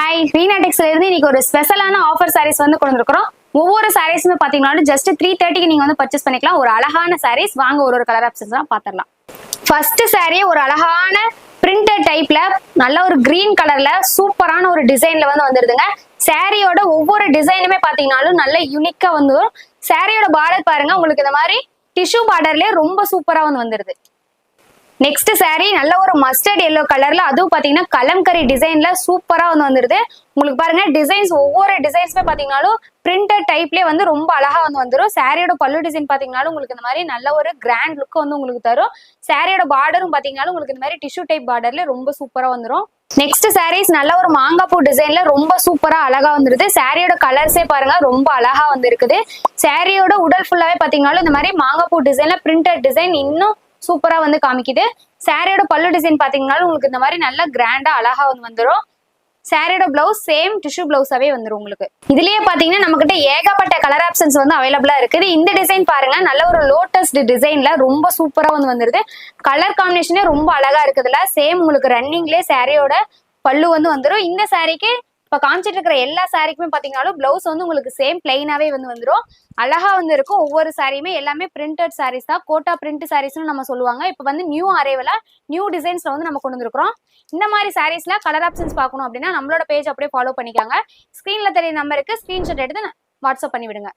Hi ரீனாடெக்ஸ்ல இருந்து இன்னைக்கு ஒரு ஸ்பெஷலான ஆஃபர் சாரீஸ் வந்து கொண்டு வந்திருக்கிறோம். ஒவ்வொரு சாரீஸுமே பாத்தீங்கன்னா ஜஸ்ட் 330க்கு நீங்க வந்து பர்ச்சேஸ் பண்ணிக்கலாம். ஒரு அழகான சாரீஸ் வாங்க ஒரு கலர் ஆப்ஷன்ஸ் தான் பாத்திரலாம். ஃபர்ஸ்ட் சாரீ ஒரு அழகான பிரிண்டட் டைப்ல நல்ல ஒரு கிரீன் கலர்ல சூப்பரான ஒரு டிசைன்ல வந்து வந்துருதுங்க. சாரியோட ஒவ்வொரு டிசைனுமே பாத்தீங்கன்னாலும் நல்ல யூனிக்கா வந்து சாரியோட பார்டர் பாருங்க, உங்களுக்கு இந்த மாதிரி டிஷ்யூ பார்டர்லயே ரொம்ப சூப்பரா வந்து வந்துருது. நெக்ஸ்ட் சாரீ நல்ல ஒரு மஸ்டர்ட் எல்லோ கலர்ல, அதுவும் பாத்தீங்கன்னா கலம்கரி டிசைன்ல சூப்பரா வந்து வந்துருது. உங்களுக்கு பாருங்க டிசைன்ஸ் ஒவ்வொரு டிசைன்ஸுமே பாத்தீங்கன்னாலும் பிரிண்டட் டைப்லயே வந்து ரொம்ப அழகா வந்து வந்துடும். சாரியோட பல்லு டிசைன் பாத்தீங்கன்னாலும் உங்களுக்கு இந்த மாதிரி நல்ல ஒரு கிராண்ட் லுக் வந்து உங்களுக்கு தரும். சாரியோட பார்டரும் பாத்தீங்கன்னாலும் உங்களுக்கு இந்த மாதிரி டிஷ்யூ டைப் பார்டர்ல ரொம்ப சூப்பரா வந்துடும். நெக்ஸ்ட் சாரீஸ் நல்ல ஒரு மாங்காப்பூ டிசைன்ல ரொம்ப சூப்பரா அழகா வந்துருது. சாரியோட கலர்ஸே பாருங்க ரொம்ப அழகா வந்து இருக்குது. சாரியோட உடல் ஃபுல்லாவே பாத்தீங்கன்னாலும் இந்த மாதிரி மாங்காப்பூ டிசைன்ல பிரிண்டட் டிசைன் இன்னும் சூப்பரா வந்து காமிக்குது. சாரியோட பல்லு டிசைன் பாத்தீங்கன்னா உங்களுக்கு இந்த மாதிரி நல்ல கிராண்டா அழகா வந்து வந்துடும். சாரியோட பிளவுஸ் சேம் டிஷ்யூ பிளவுஸாவே வந்துடும். உங்களுக்கு இதுலயே பாத்தீங்கன்னா நம்ம கிட்ட ஏகப்பட்ட கலர் ஆப்ஷன்ஸ் வந்து அவைலபிளா இருக்குது. இந்த டிசைன் பாருங்க நல்ல ஒரு லோட்டஸ் டிசைன்ல ரொம்ப சூப்பரா வந்து வந்துருது. கலர் காம்பினேஷனே ரொம்ப அழகா இருக்குதுல. சேம் உங்களுக்கு ரன்னிங்லயே சாரியோட பல்லு வந்து வந்துடும். இந்த சாரிக்கு இப்ப காமிச்சிட்டு இருக்கிற எல்லா சாரிக்குமே பாத்தீங்கன்னாலும் பிளவுஸ் வந்து உங்களுக்கு சேம் பிளைனாவே வந்து வந்துடும். அழகா வந்து இருக்கும். ஒவ்வொரு சாரியுமே எல்லாமே பிரிண்டட் சாரீஸ் தான். கோட்டா பிரிண்ட் சாரீஸ்னு நம்ம சொல்லுவாங்க. இப்ப வந்து நியூ அரைவலா நியூ டிசைன்ஸ்ல வந்து நம்ம கொண்டு வந்திருக்கிறோம். இந்த மாதிரி சாரீஸ்ல கலர் ஆப்ஷன்ஸ் பார்க்கணும் அப்படின்னா நம்மளோட பேஜ் அப்படியே ஃபாலோ பண்ணிக்காங்க. ஸ்கிரீன்ல தெரிய நம்பருக்கு ஸ்கிரீன்ஷாட் எடுத்து வாட்ஸ்அப் பண்ணி விடுங்க.